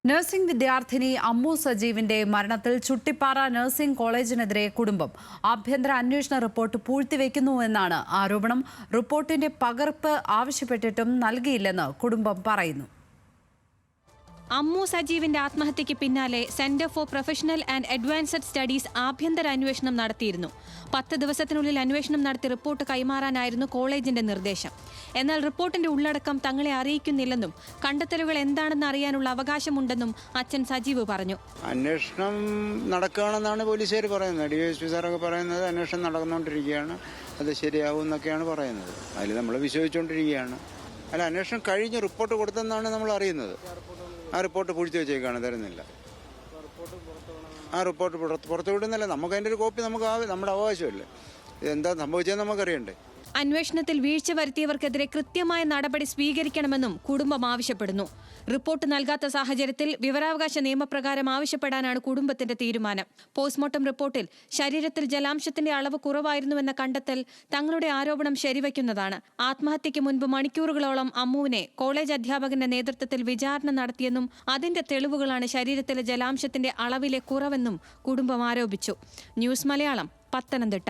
Nursing വിദ്യാർത്ഥിനി അമ്മു സജീവിന്റെ മരണത്തിൽ Chuttippara nursing കോളേജിനെതിരെ കുടുംബം ആഭ്യന്തര അന്വേഷണ റിപ്പോർട്ട് പൂഴ്ത്തിവെക്കുന്നുവെന്നാണ് ആരോപണം. റിപ്പോർട്ടിന്റെ പകർപ്പ് ആവശ്യപ്പെട്ടിട്ടും നൽകിയില്ലെന്ന് കുടുംബം പറയുന്നു. അമ്മു സജീവിന്റെ ആത്മഹത്യയ്ക്ക് പിന്നാലെ centre for professional and advanced studies ആഭ്യന്തര അന്വേഷണം നടത്തിയിരുന്നു. 10 ദിവസത്തിനുള്ളിൽ അന്വേഷണം നടത്തി റിപ്പോർട്ട് കൈമാറാനായിരുന്നു കോളേജിന്റെ നിർദ്ദേശം. എന്നാൽ റിപ്പോർട്ടിന്റെ ഉള്ളടക്കം തങ്ങളെ അറിയിക്കുന്നില്ലെന്നും കണ്ടെത്തലുകൾ എന്താണെന്ന് അറിയാനുള്ള അവകാശമുണ്ടെന്നും അച്ഛൻ സജീവ് പറഞ്ഞു. അന്വേഷണം നടക്കുകയാണെന്നാണ് പോലീസുകാർ പറയുന്നത്. DSP സാറൊക്കെ പറയുന്നത് അന്വേഷണം നടന്നുകൊണ്ടിരിക്കുകയാണ്, അത് ശരിയാവും എന്നൊക്കെയാണ് പറയുന്നത്. അതിൽ നമ്മൾ വിശ്വസിച്ചുകൊണ്ടിരിക്കുകയാണ്. അല്ല, അന്വേഷണം കഴിഞ്ഞ് റിപ്പോർട്ട് കൊടുത്തെന്നാണ് നമ്മൾ അറിയുന്നത്. ആ റിപ്പോർട്ട് പൂഴ്ത്തി വെച്ചേക്കാണ്, തരുന്നില്ല. ആ റിപ്പോർട്ട് പുറത്തു വിടുന്നില്ല. നമുക്ക് അതിൻ്റെ ഒരു കോപ്പി നമ്മുടെ അവകാശമല്ലേ. ഇതെന്താ സംഭവിച്ചതെന്ന് നമുക്കറിയണ്ടേ. അന്വേഷണത്തിൽ വീഴ്ച വരുത്തിയവർക്കെതിരെ കൃത്യമായ നടപടി സ്വീകരിക്കണമെന്നും കുടുംബം ആവശ്യപ്പെടുന്നു. റിപ്പോർട്ട് നൽകാത്ത സാഹചര്യത്തിൽ വിവരാവകാശ നിയമപ്രകാരം ആവശ്യപ്പെടാനാണ് കുടുംബത്തിന്റെ തീരുമാനം. പോസ്റ്റ്മോർട്ടം റിപ്പോർട്ടിൽ ശരീരത്തിൽ ജലാംശത്തിന്റെ അളവ് കുറവായിരുന്നുവെന്ന കണ്ടെത്തൽ തങ്ങളുടെ ആരോപണം ശരിവയ്ക്കുന്നതാണ്. ആത്മഹത്യയ്ക്ക് മുൻപ് മണിക്കൂറുകളോളം അമ്മുവിനെ കോളേജ് അധ്യാപകന്റെ നേതൃത്വത്തിൽ വിചാരണ നടത്തിയെന്നും അതിന്റെ തെളിവുകളാണ് ശരീരത്തിലെ ജലാംശത്തിന്റെ അളവിലെ കുറവെന്നും കുടുംബം ആരോപിച്ചു. ന്യൂസ് മലയാളം, പത്തനംതിട്ട.